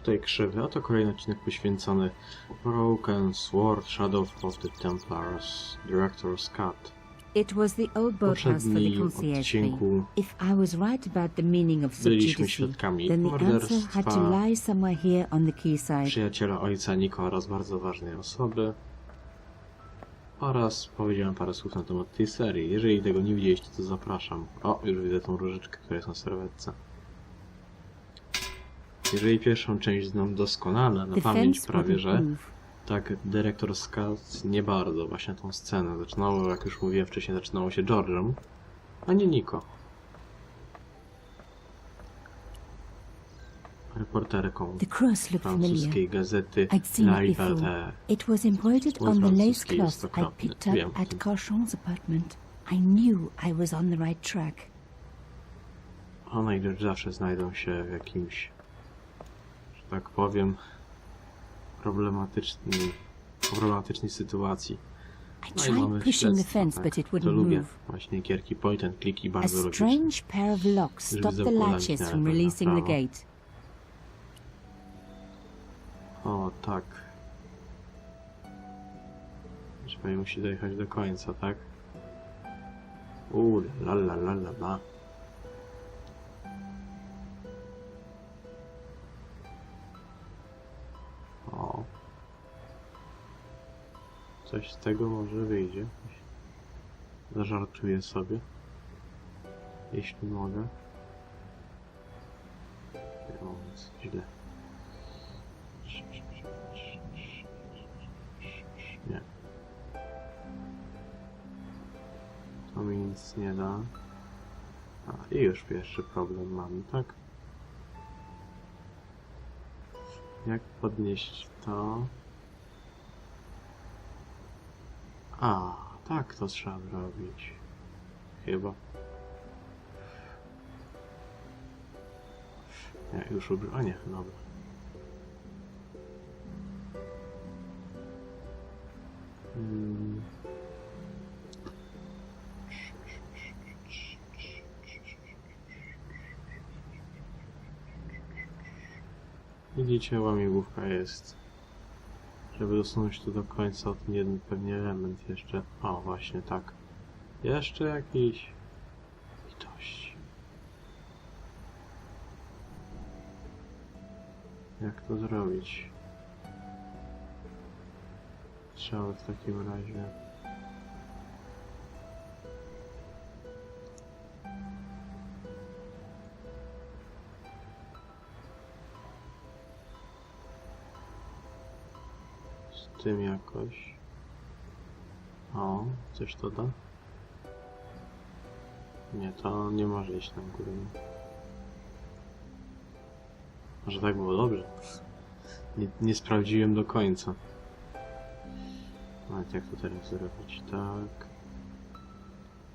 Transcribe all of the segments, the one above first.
tutaj krzywy. Oto kolejny odcinek poświęcony Broken Sword Shadow of the Templars, Director's Cut. It was the old boathouse for the poprzednim concierge fee. odcinku If I was right about the meaning of byliśmy subjudice, świadkami then the answer had to morderstwa lie somewhere here on the quayside. przyjaciela ojca Niko oraz bardzo ważnej osoby. Oraz powiedziałem parę słów na temat tej serii. Jeżeli tego nie widzieliście, to zapraszam. O, już widzę tą różyczkę, która jest na serwetce. Jeżeli pierwszą część znam doskonale, na The pamięć fence prawie, wouldn't że move. tak Director's Cut nie bardzo właśnie tą scenę. Zaczynało, jak już mówiłem wcześniej, zaczynało się George'em, a nie Niko. Reporterką The cross looked familiar. francuskiej gazety I'd seen La it before. Liberté. It was embroidered on the lace cloth I picked up Wiem. at Cochon's apartment. I knew I was on the right track. One i George zawsze znajdą się w jakimś, że tak powiem, problematycznej sytuacji. I No i mamy tried pushing the śledztwo, fence, tak. but it To wouldn't lubię. move. Właśnie gierki point and click i A bardzo lubię. strange pair of locks stopped the latches from releasing the gate. O, tak. Że pani musi dojechać do końca, tak? La la la la la. O. Coś z tego może wyjdzie. Zażartuję sobie. Jeśli mogę. O, jest źle. Nie. To mi nic nie da. A, i już pierwszy problem mamy, tak? Jak podnieść to? A, tak to trzeba zrobić. Chyba. Nie, już a nie, dobra. Widzicie, łamigłówka jest. Żeby dosunąć to do końca, o ten jeden pewnie element jeszcze. O, właśnie tak. Jeszcze jakiś litość. Jak to zrobić? Trzeba w takim razie. Z tym jakoś. O, coś to da? Nie, to nie może iść na górę. Może tak było dobrze. Nie sprawdziłem do końca. Nawet jak to teraz zrobić? Tak.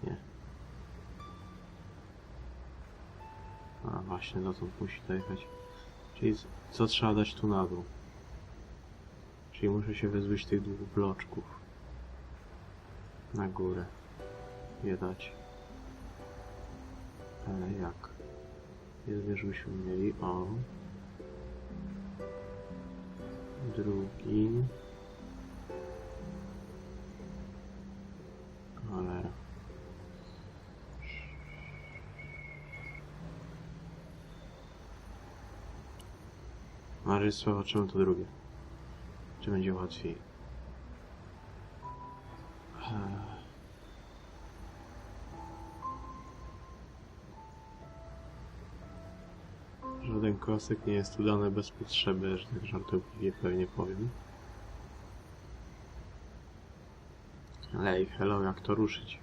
Nie. A właśnie, dotąd musi dojechać. Czyli co trzeba dać tu na dół? Czyli muszę się wyzbyć tych dwóch bloczków. Na górę. Je dać. Ale jak? Jeden żebyśmy mieli. O. Drugi. Cholera. Marzyć zobaczymy to drugie. Czy będzie łatwiej? Żaden kosek nie jest udany bez potrzeby, że tak żartobliwie pewnie powiem. Ale i hello, jak to ruszyć?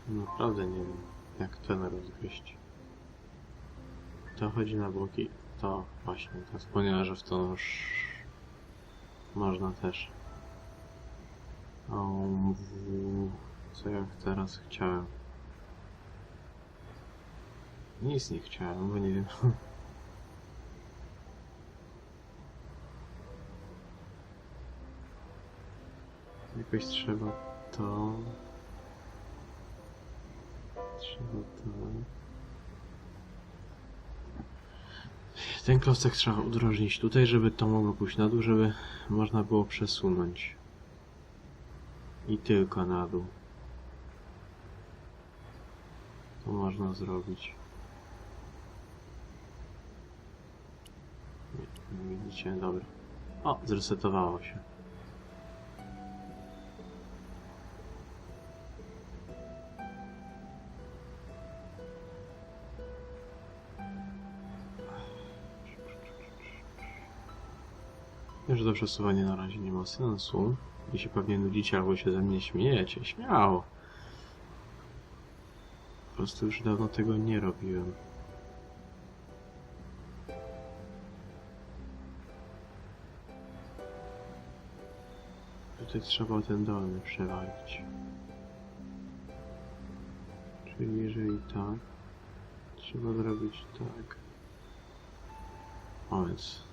Naprawdę nie wiem, jak ten rozgryźć. To chodzi na boki. To właśnie, to wspomniałem, że w to już można też. Co ja teraz chciałem? Nic nie chciałem, bo nie wiem. Jakoś trzeba to... Trzeba to... Ten klocek trzeba udrożnić tutaj, żeby to mogło pójść na dół, żeby można było przesunąć. I tylko na dół. To można zrobić. Nie widzicie? Dobra. O, zresetowało się. Wiem, że to przesuwanie na razie nie ma sensu. I się pewnie nudzicie albo się ze mnie śmiejecie. Śmiało. Po prostu już dawno tego nie robiłem. Tutaj trzeba ten dolny przewalić. Czyli jeżeli tak, trzeba zrobić tak. O, więc...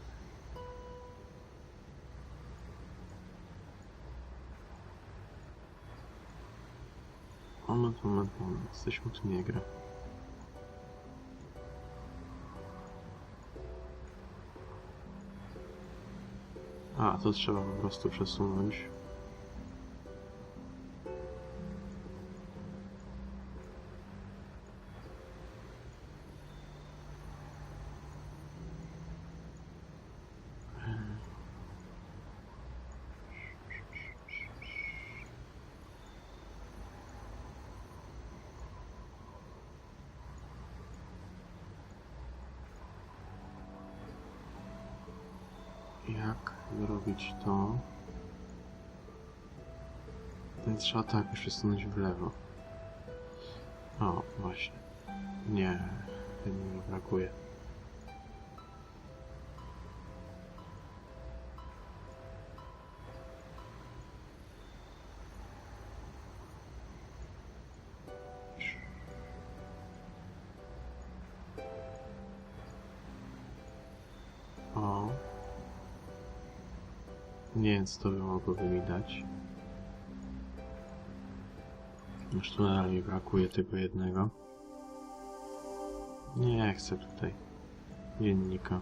Moment. Jesteśmy tu nie gra. A, to trzeba po prostu przesunąć. Jak zrobić to? Więc trzeba to jakoś przesunąć w lewo. O, właśnie. Nie, mi brakuje. O. Nie wiem, co to by mogłoby mi dać. Już tu nadal mi brakuje tego jednego. Nie chcę tutaj dziennika.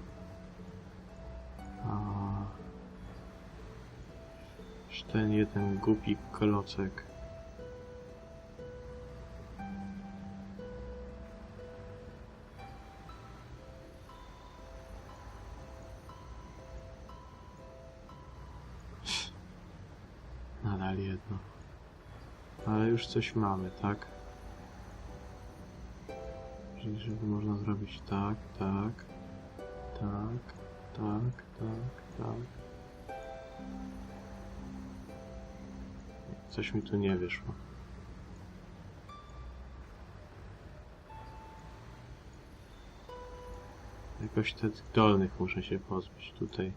Już ten jeden głupi klocek. Nadal jedno. Ale już coś mamy, tak? Czyli żeby można zrobić tak. Coś mi tu nie wyszło. Jakoś tych dolnych muszę się pozbyć tutaj.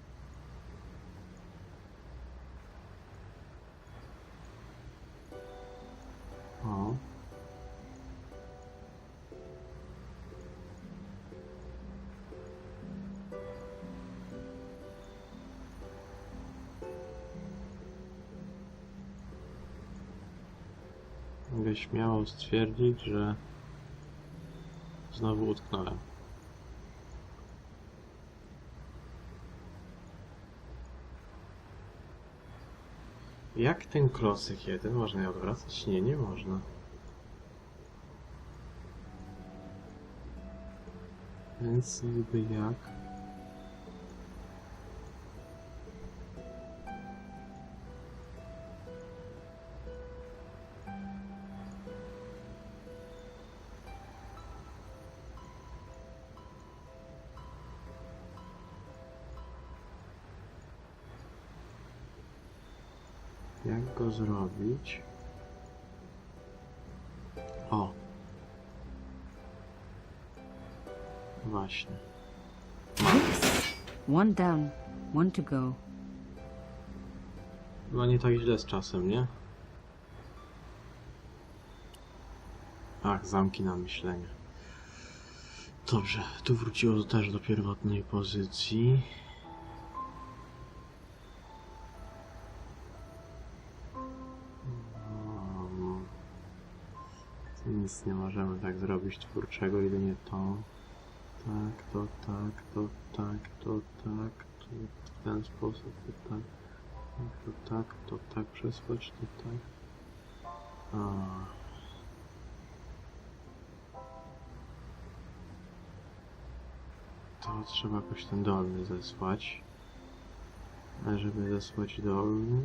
O. Mogę śmiało stwierdzić, że znowu utknąłem. Jak ten klocek jeden można je odwracać? Nie, nie można. Więc niby jak? Jak go zrobić? O! Właśnie. One down, one to go. Chyba nie tak źle z czasem, nie? Ach, zamki na myślenie. Dobrze, tu wróciło też do pierwotnej pozycji. Nic nie możemy tak zrobić twórczego, jedynie to. Tak, to tak, to tak, to tak, to w ten sposób, to tak, to tak przesłać, to tak. A. To trzeba jakoś ten dolny zesłać. A żeby zesłać dolny,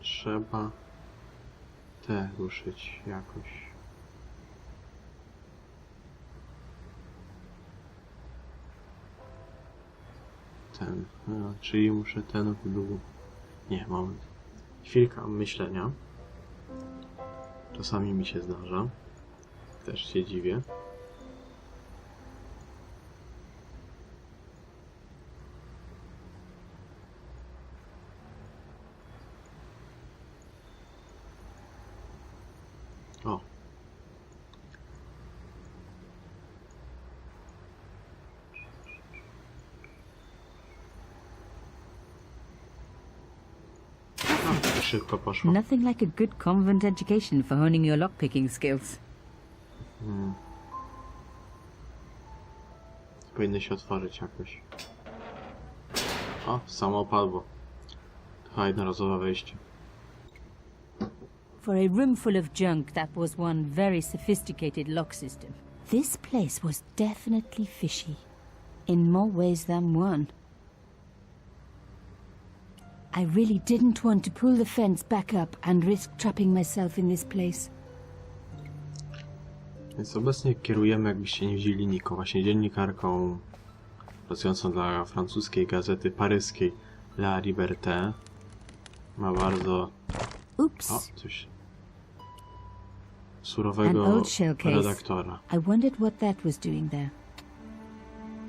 trzeba te ruszyć jakoś. Ten, czyli muszę ten w dół. Nie, moment. Chwilka myślenia. Czasami mi się zdarza. Też się dziwię. O. Szybko poszło. Nothing like a good convent education for honing your lockpicking skills. Powinny się otworzyć jakoś. O, samo opadło. To jednorazowe wejście. For a room full of junk, that was one very sophisticated lock system. This place was definitely fishy, in more ways than one. I really didn't want to pull the fence back up and risk trapping myself in this place. Więc obecnie kierujemy, jakbyście nie widzieli, Niko, właśnie dziennikarką pracującą dla francuskiej gazety paryskiej La Liberté. Ma bardzo... Oops. O, coś... surowego redaktora. I wondered what that was doing there.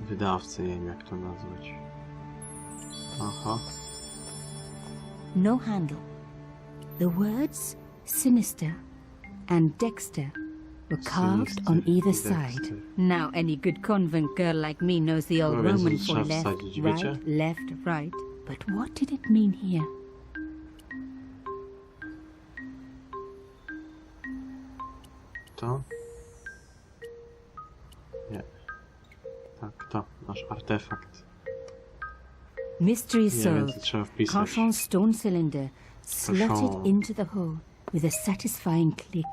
Wydawcy, nie wiem jak to nazwać. Aha. No handle. The words sinister and Dexter were carved on either side. Now any good convent girl like me knows the old Roman for left, right, left, right. But what did it mean here? To? Nie. Tak, to. Nasz artefakt. Mystery Nie, solved. więc trzeba wpisać. Carchon's stone cylinder slotted into the hole with a satisfying click.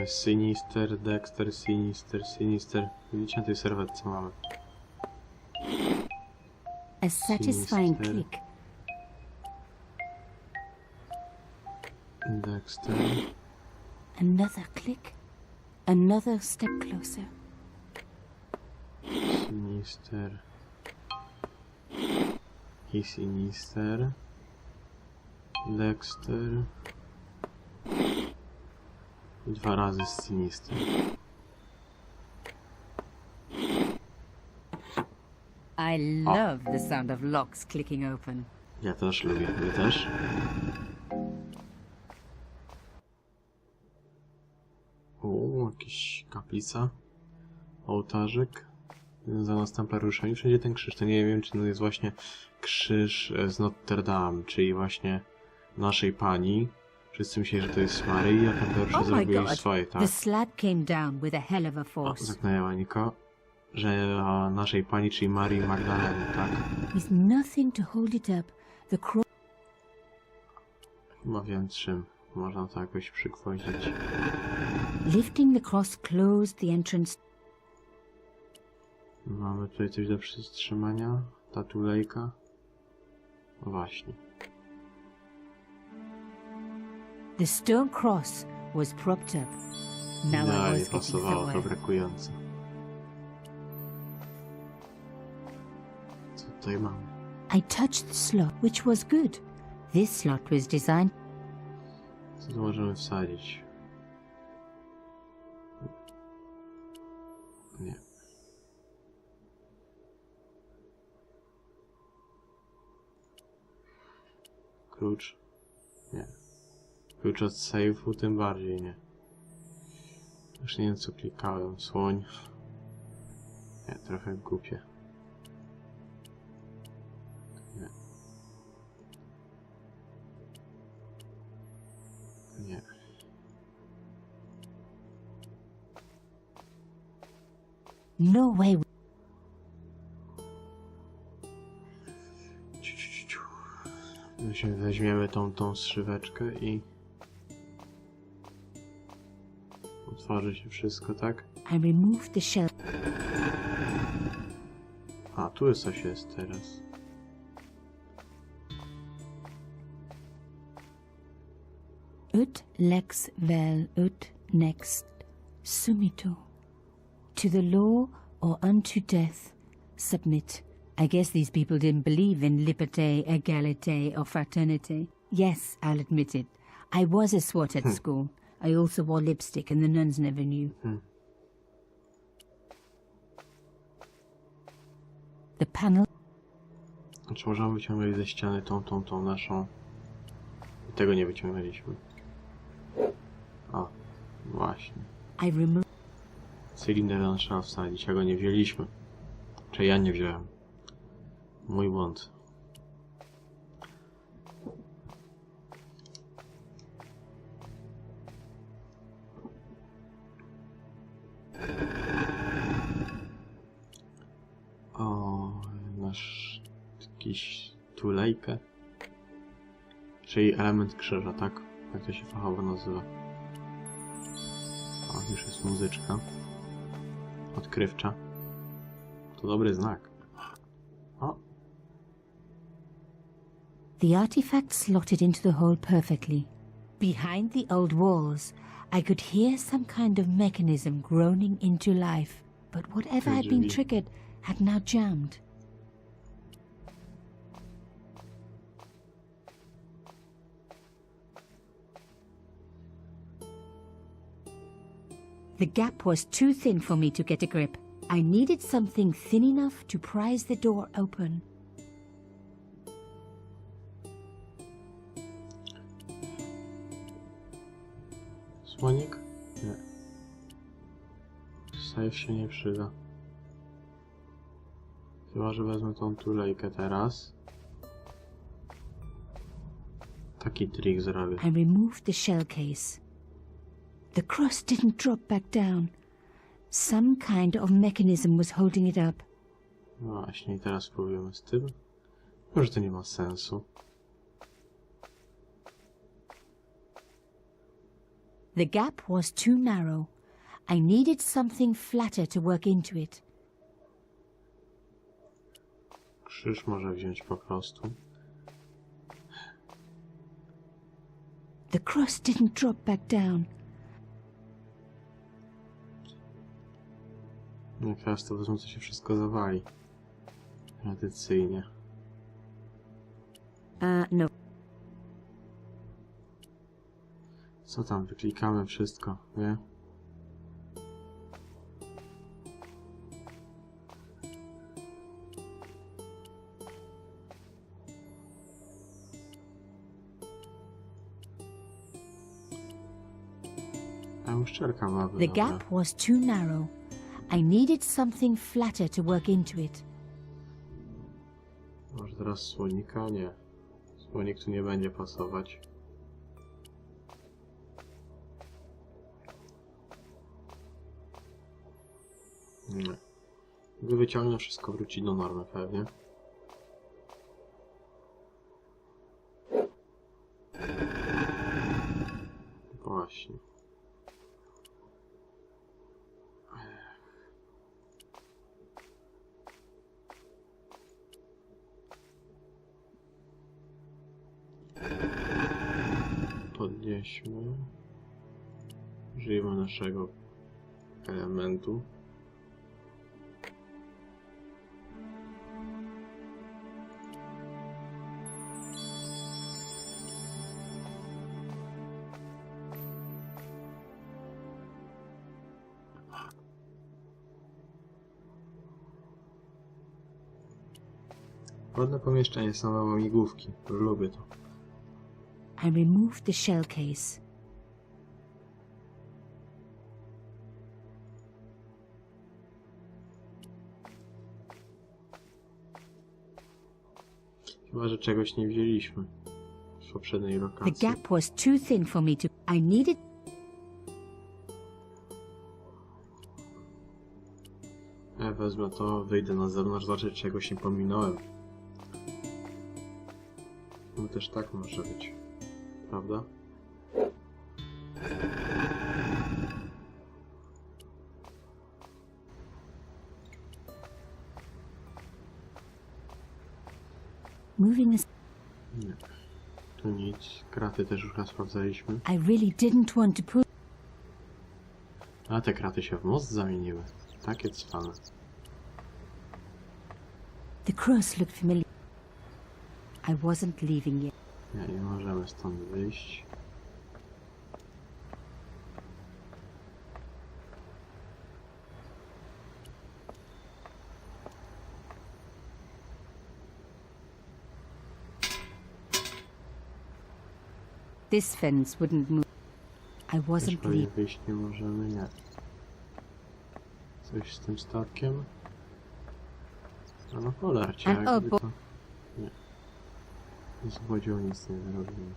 Sinister, Dexter, Sinister, Sinister. Widzicie, na tej serwetce mamy. A satisfying Sinister. click. Dexter. Another click. Another step closer. Sinister. I Sinister. Dexter. I 2 razy Sinister. I love the sound of locks clicking open. Ja też lubię. Wy też? O, jakiś kaplica. Ołtarzyk. Związana z templariuszami. Wszędzie ten krzyż. To nie wiem, czy to jest właśnie krzyż z Notre Dame, czyli właśnie naszej Pani. Wszyscy myśleli, że to jest Maryi, a templariusze zrobili swoje, tak? The slab came down with a hell of a O, force. zaknęła Niko, że naszej Pani, czyli Marii Magdaleny, tak? With nothing to hold it up, the cross. Chyba wiem czym. Można to jakoś przykwozić. Lifting the cross closed the entrance. Mamy tutaj coś do przytrzymania. Ta tulejka. No właśnie. The stone cross was propped up. Now I No, was nie getting pasowało, to somewhere. brakujące. Co tutaj mamy? I touched the slot, which was good. This slot was designed. Co tu możemy wsadzić? Nie. Klucz? Nie. Klucz od sejfu tym bardziej nie. Już nie wiem co klikałem. Słoń. Nie, trochę głupie. Nie. Nie. No way. Weźmiemy tą strzyweczkę i otworzy się wszystko, tak? I removed the shell. A, tu coś jest teraz. Ut lex vel ut next sumito. To the law or unto death submit. I guess these people didn't believe in liberté, égalité, or fraternity. Yes, I'll admit it. I was a swot at school. I also wore lipstick and the nuns never knew. The panel... Znaczy możemy wyciągnąć ze ściany tą naszą... Tego nie wyciągnęliśmy. O, właśnie. I removed... Cylinder trzeba wsadzić, a go nie wzięliśmy. Czy ja nie wziąłem. Mój błąd. O, masz jakiś tulejkę. Czyli element krzyża, tak? Jak to się fachowo nazywa. O, już jest muzyczka. Odkrywcza. To dobry znak. O. The artifact slotted into the hole perfectly. Behind the old walls, I could hear some kind of mechanism groaning into life, but whatever had been triggered had now jammed. The gap was too thin for me to get a grip. I needed something thin enough to prise the door open. Słonik? Nie. Safe się nie przyda. Chyba, że wezmę tą tulejkę teraz. Taki trik zrobię. I removed the shell case. The cross didn't drop back down. Some kind of mechanism was holding it up. No właśnie, i teraz spróbujemy z tym. Może to nie ma sensu. The gap was too narrow. I needed something flatter to work into it. Krzyż może wziąć po prostu. The cross didn't drop back down. Jak teraz to wezmę, to się wszystko zawali. Tradycyjnie. No. Co tam? Wyklikamy wszystko, nie? A uszczelka ma The gap was too narrow. I needed something flatter to work into it. Może teraz słonika? Nie. Słonik tu nie będzie pasować. Nie. Gdy wyciągnę, wszystko wróci do normy pewnie. Właśnie. Podnieśmy. Użyjemy naszego elementu. Ładne pomieszczenie, same łamigłówki. Lubię to. I removed the shell case. Chyba, że czegoś nie wzięliśmy. poprzedniej The lokacji. gap was too thin for me to... I needed... Ja wezmę to, wyjdę na zewnątrz, zobaczyć, czegoś nie pominąłem. No też tak może być, prawda? Moving as... Nie. Tu nic. Kraty też już raz sprawdzaliśmy. I really didn't want to put... A te kraty się w most zamieniły. Takie cwane. The cross looked familiar. I wasn't leaving yet. Nie możemy stąd wyjść. This fence wouldn't move. I Też wasn't pewnie leaving. wyjść nie możemy, nie. Coś z tym statkiem? A no cholercie, And jakby oh, to... Nie. Z wodzią nic nie zrobimy.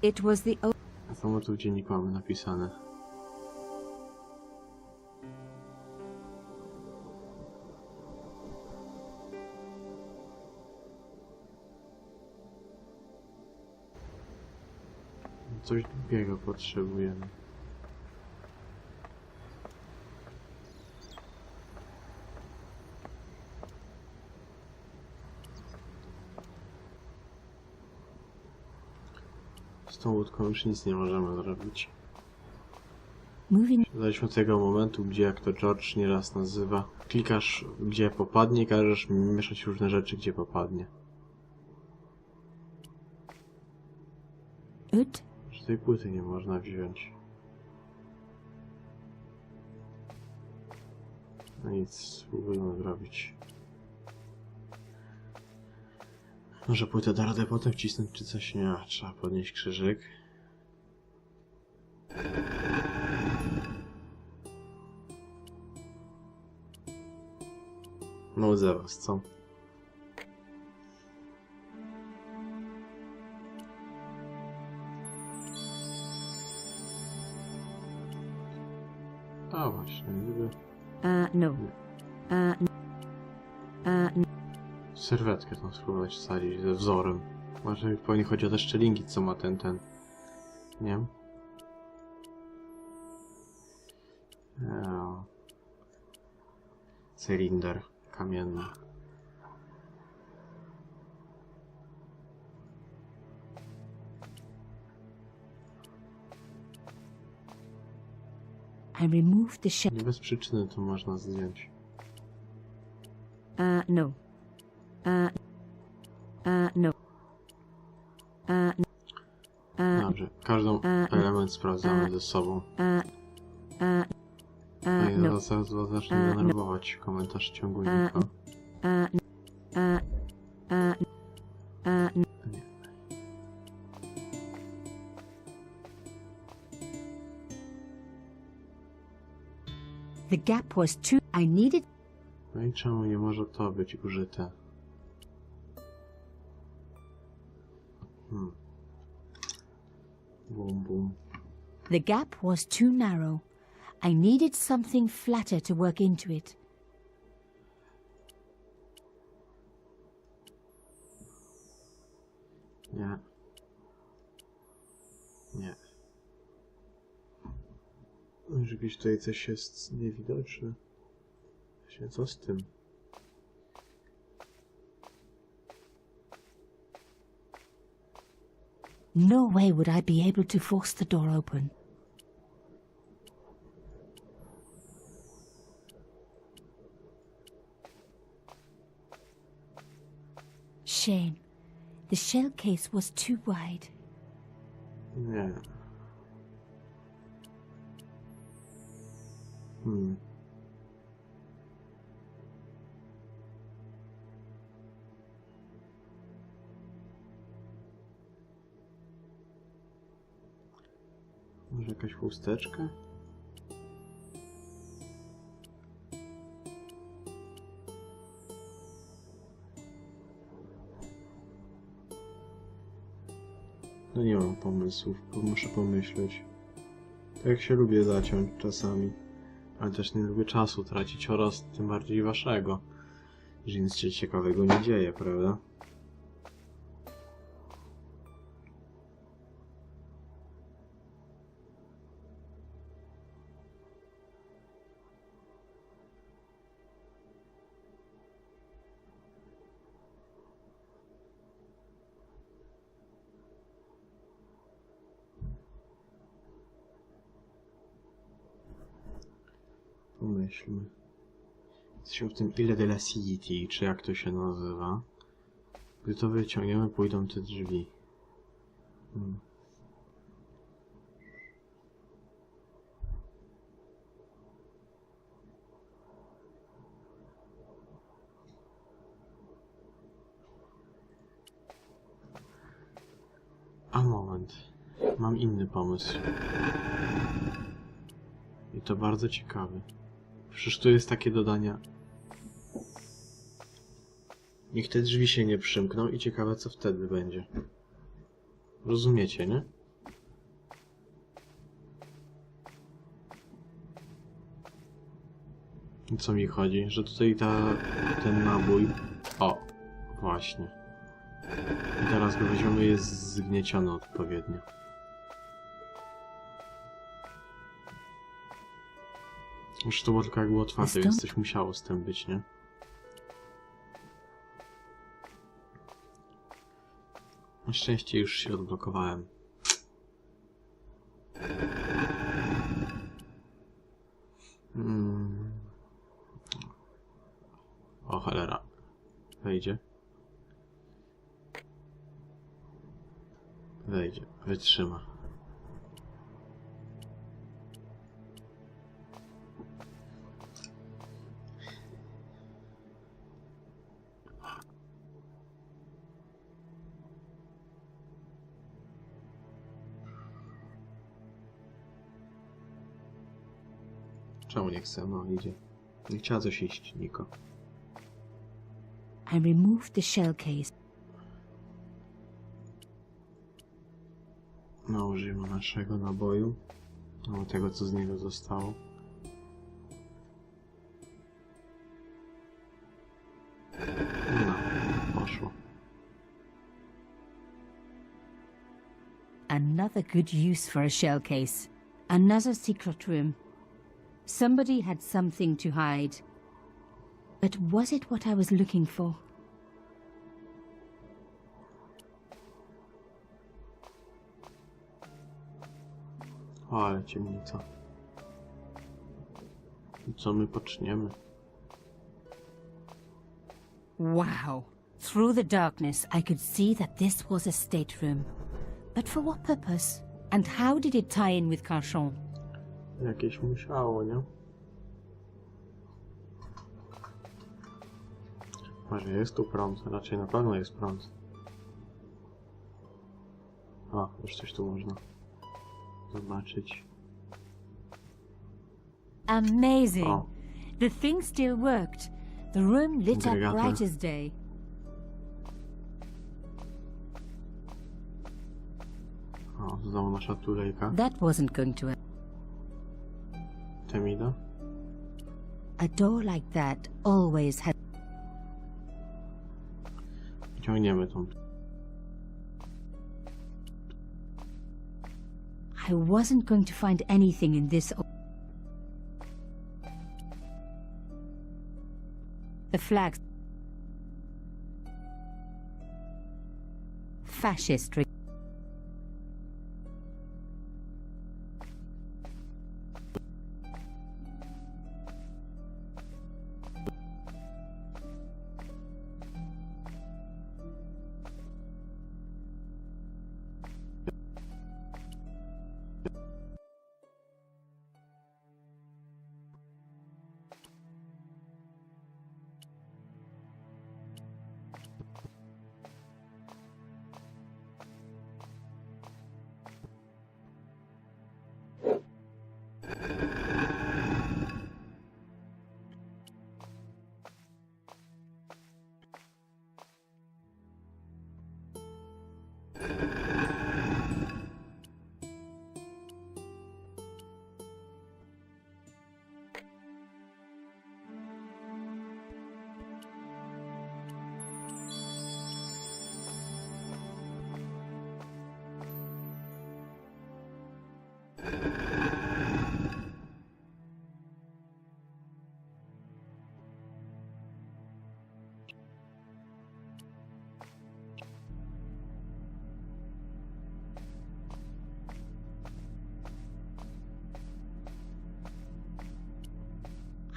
It was the... A to tu w dzienniku mamy napisane. Coś drugiego potrzebujemy. Z tą łódką już nic nie możemy zrobić. Moving... Zależnie od tego momentu, gdzie, jak to George nieraz nazywa, klikasz gdzie popadnie, każesz mieszać różne rzeczy, gdzie popadnie. Ut? Że tej płyty nie można wziąć. No nic, spróbujemy zrobić. Może płytę da radę potem wcisnąć czy coś? Nie, trzeba podnieść krzyżyk. No za was, co? A właśnie, gdyby... No. Serwetkę tam spróbować wsadzić ze wzorem. Może pewnie chodzi o te szczelinki, co ma ten... Nie wiem. Cylinder kamienny. I removed the shell. Nie bez przyczyny to można zdjąć. No. No. Dobrze, każdy element sprawdzamy ze sobą. No i No. zaraz was zacznę denerwować komentarz ciągnika. Nie. The gap was too... I needed... No i czemu nie może to być użyte? Bum, bum. The gap was too narrow. I needed something flatter to work into it. Nie. Nie. Może gdzieś tutaj coś jest niewidoczne. Właśnie co z tym? No way would I be able to force the door open. Shame. The shell case was too wide. Nie. Może jakaś chusteczka? No nie mam pomysłów, bo muszę pomyśleć. Tak jak się lubię zaciąć czasami. Ale też nie lubię czasu tracić oraz tym bardziej waszego. Że nic się ciekawego nie dzieje, prawda? Pomyślmy. Jesteśmy w tym ile de la Cité, czy jak to się nazywa. Gdy to wyciągniemy, pójdą te drzwi. A moment. Mam inny pomysł. I to bardzo ciekawy. Przecież tu jest takie dodania. Niech te drzwi się nie przymkną i ciekawe co wtedy będzie. Rozumiecie, nie? O co mi chodzi? Że tutaj ten nabój... O! Właśnie. I teraz go weźmiemy, jest zgnieciony odpowiednio. Już to było tylko jak było otwarte, więc coś musiało z tym być, nie? Na szczęście już się odblokowałem. O cholera. Wejdzie. Wejdzie. Wytrzyma. Czemu nie chce? No, idzie. Nie chciała coś iść, Niko. I removed the shell case. No, użyjmy naszego naboju. No, tego, co z niego zostało. No, poszło. Another good use for a shell case. Another secret room. Somebody had something to hide. But was it what I was looking for? O, ale ciemnica. I co my poczniemy? Wow. Through the darkness, I could see that this was a stateroom. But for what purpose? And how did it tie in with Carchon? Jakieś musiało, nie? Może jest tu prąd? Raczej na pewno jest prąd. A, już coś tu można zobaczyć. Amazing! O. The thing still worked. The room lit up Agregator. bright as day. O, znowu nasza tulejka. That wasn't going to... Temida. A door like that always had... Ciągniemy tą. I wasn't going to find anything in this... The flags... Fascist...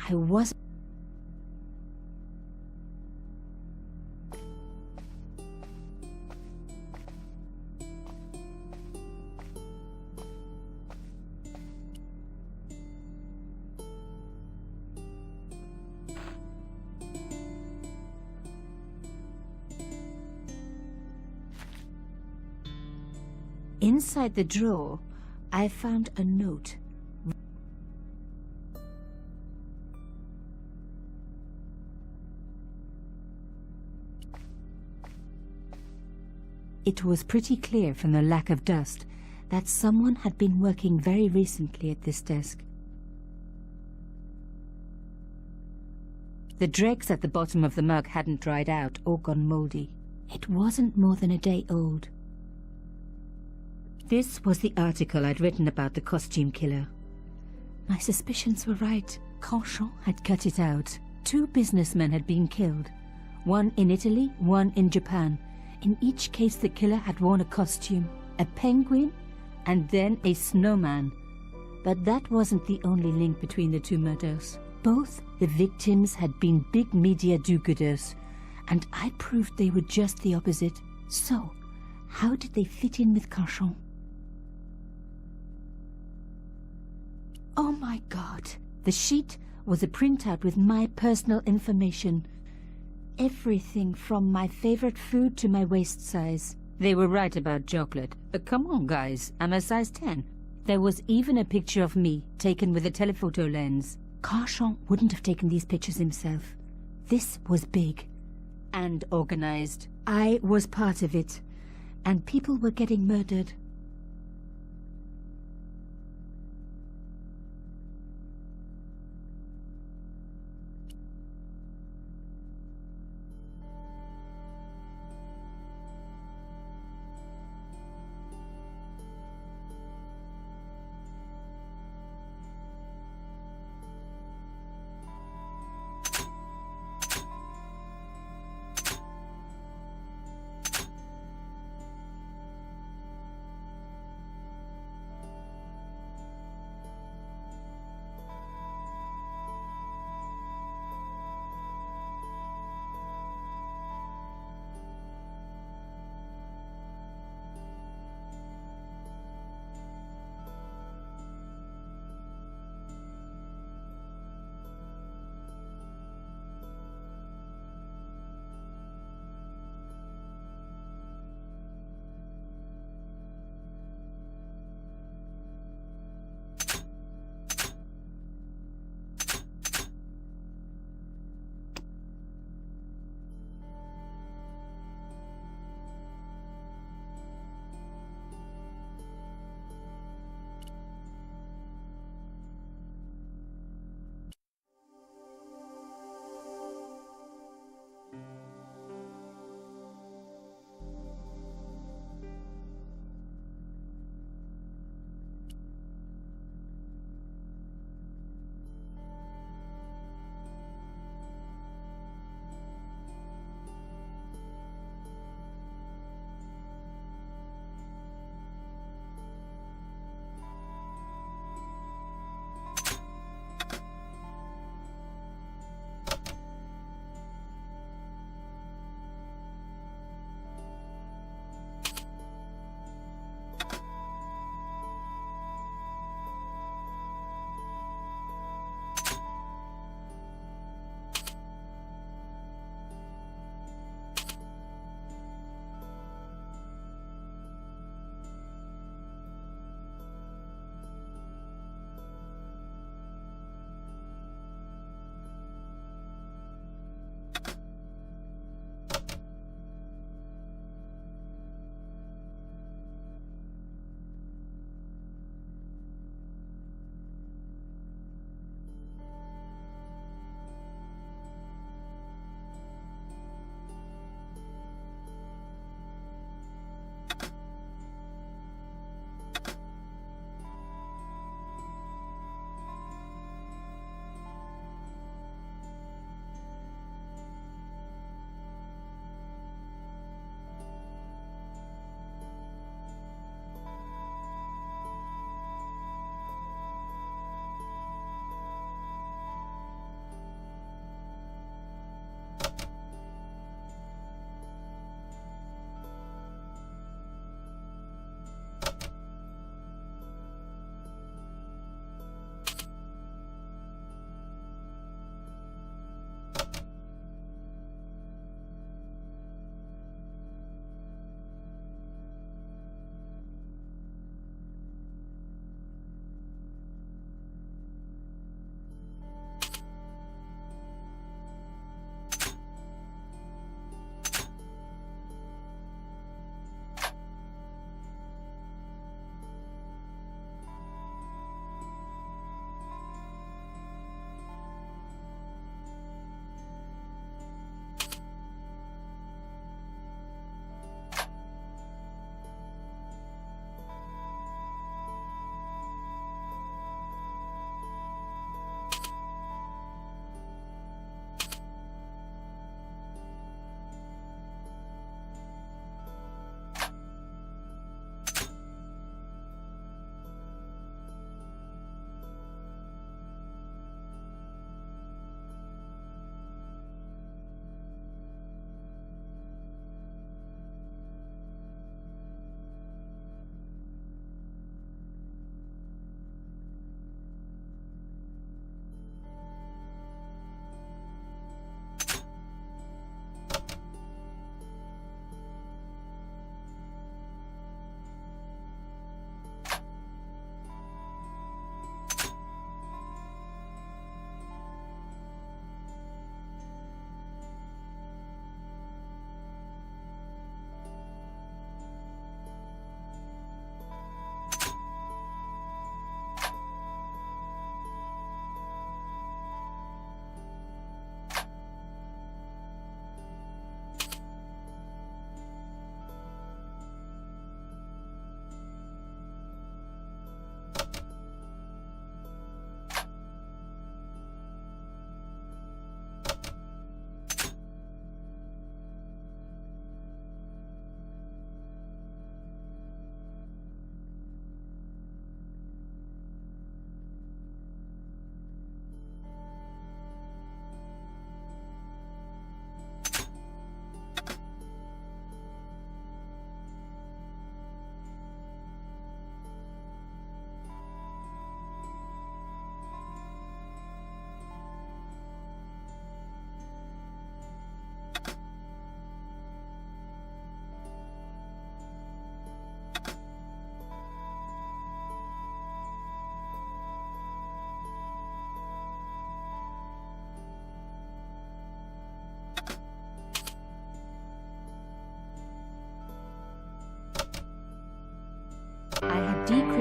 I was... Inside the drawer, I found a note. It was pretty clear from the lack of dust that someone had been working very recently at this desk. The dregs at the bottom of the mug hadn't dried out or gone mouldy. It wasn't more than a day old. This was the article I'd written about the costume killer. My suspicions were right. Cauchon had cut it out. 2 businessmen had been killed. One in Italy, one in Japan. In each case the killer had worn a costume, a penguin, and then a snowman. But that wasn't the only link between the 2 murders. Both the victims had been big media do-gooders, and I proved they were just the opposite. So, how did they fit in with Cauchon? Oh my God! The sheet was a printout with my personal information. Everything from my favorite food to my waist size. They were right about chocolate. Come on, guys, I'm a size 10. There was even a picture of me, taken with a telephoto lens. Cauchon wouldn't have taken these pictures himself. This was big. And organized. I was part of it. And people were getting murdered.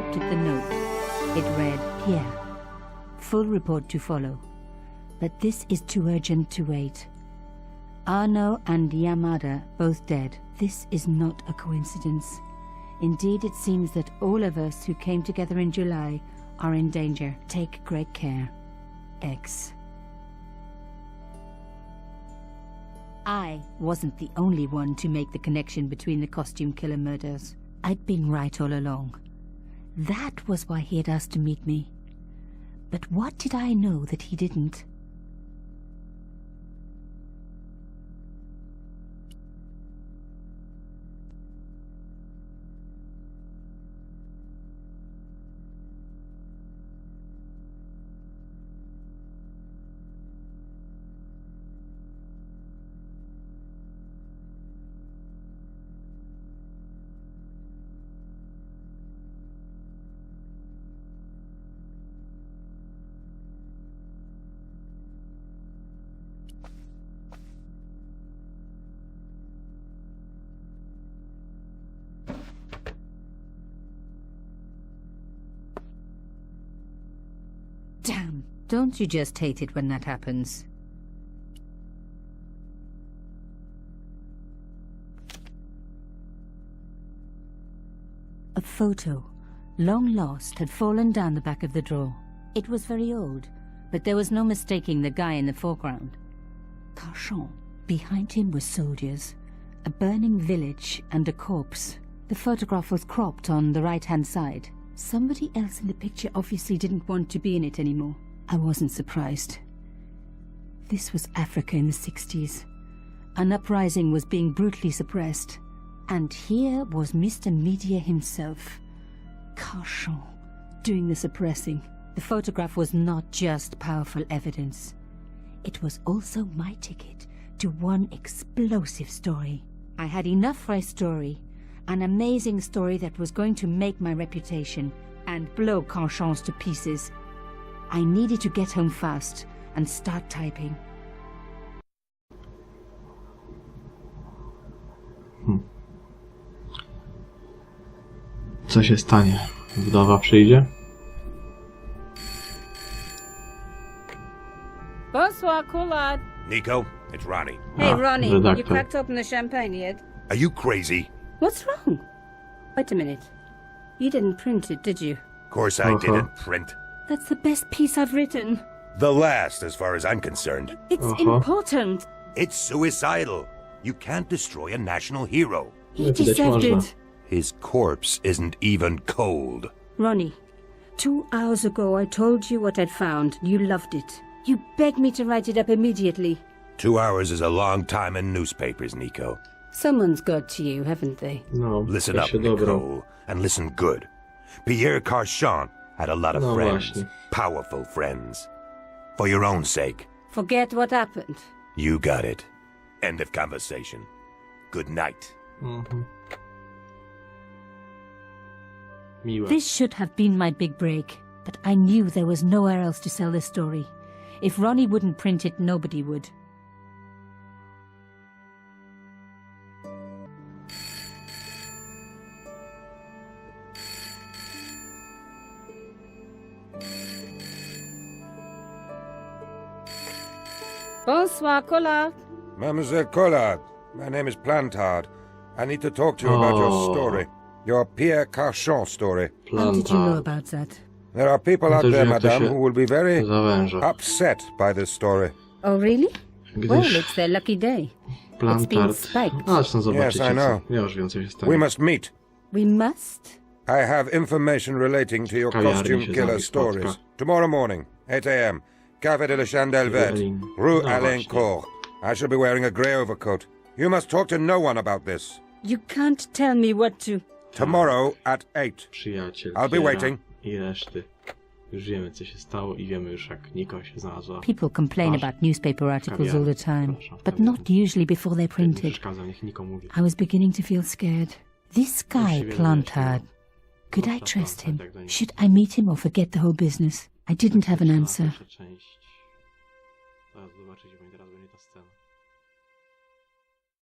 looked at the note. It read, Pierre, full report to follow. But this is too urgent to wait. Arno and Yamada both dead. This is not a coincidence. Indeed, it seems that all of us who came together in July are in danger. Take great care. X. I wasn't the only one to make the connection between the costume killer murders. I'd been right all along. That was why he had asked to meet me. But what did I know that he didn't? Damn, don't you just hate it when that happens? A photo, long lost, had fallen down the back of the drawer. It was very old, but there was no mistaking the guy in the foreground. Carchon. Behind him were soldiers, a burning village and a corpse. The photograph was cropped on the right-hand side. Somebody else in the picture obviously didn't want to be in it anymore. I wasn't surprised. This was Africa in the 60s. An uprising was being brutally suppressed. And here was Mr. Media himself, Carchon, doing the suppressing. The photograph was not just powerful evidence. It was also my ticket to one explosive story. I had enough for a story. An amazing story that was going to make my reputation and blow Carchon's to pieces. I needed to get home fast and start typing. Co się stanie? Wdowa przyjdzie? Bonsoir, Collard. Nico, it's Ronnie. Hey, Ronnie, redaktor. you cracked open the champagne yet? Are you crazy? What's wrong? Wait a minute. You didn't print it, did you? Of course I didn't print. That's the best piece I've written. The last, as far as I'm concerned. It's important. It's suicidal. You can't destroy a national hero. He deserved it. His corpse isn't even cold. Ronnie, 2 hours ago I told you what I'd found. You loved it. You begged me to write it up immediately. 2 hours is a long time in newspapers, Nico. Someone's got to you, haven't they? No, Listen to up, się dobro. Nico, and listen good. Pierre Carchon had a lot of No friends. właśnie. Powerful friends. For your own sake. Forget what happened. You got it. End of conversation. Good night. Miłe. This should have been my big break, but I knew there was nowhere else to sell this story. If Ronnie wouldn't print it, nobody would. Bonsoir, Collard. Mademoiselle Collard, my name is Plantard. I need to talk to you about your story. Your Pierre Carchon story. How did you know Planta. about that? There are people out Też there, jak to madame, się who will be very zawęża. upset by this story. Oh, really? Well, Gdyż it's their lucky day. It's been Plantard... spiked. No, zresztą zobaczycie, Yes, I know. co. Już więcej się stanie. We must meet. We must? I have information relating to your Kawiarni costume się killer z nami stories. spotka. Tomorrow morning, 8 a.m. Café de la Chandelle Verte, Berlin. Rue No Alain właśnie. Court. I shall be wearing a grey overcoat. You must talk to no one about this. You can't tell me what to... Tomorrow at 8. Przyjaciel I'll be Kiera waiting. I reszty. Już wiemy, co się stało i wiemy już, jak Niko się znalazła. People complain Masz about newspaper articles all the time, Przepraszam, but not usually before they're Nie printed. przeszkadza, niech Niko mówi. I was beginning to feel scared. This guy, Właściwie Plantard, could I Zwłaszcza trust him? Plantard, jak do niego. Should I meet him or forget the whole business? I didn't have an answer. Pierwsza część. Zaraz zobaczycie, bo teraz będzie ta scena.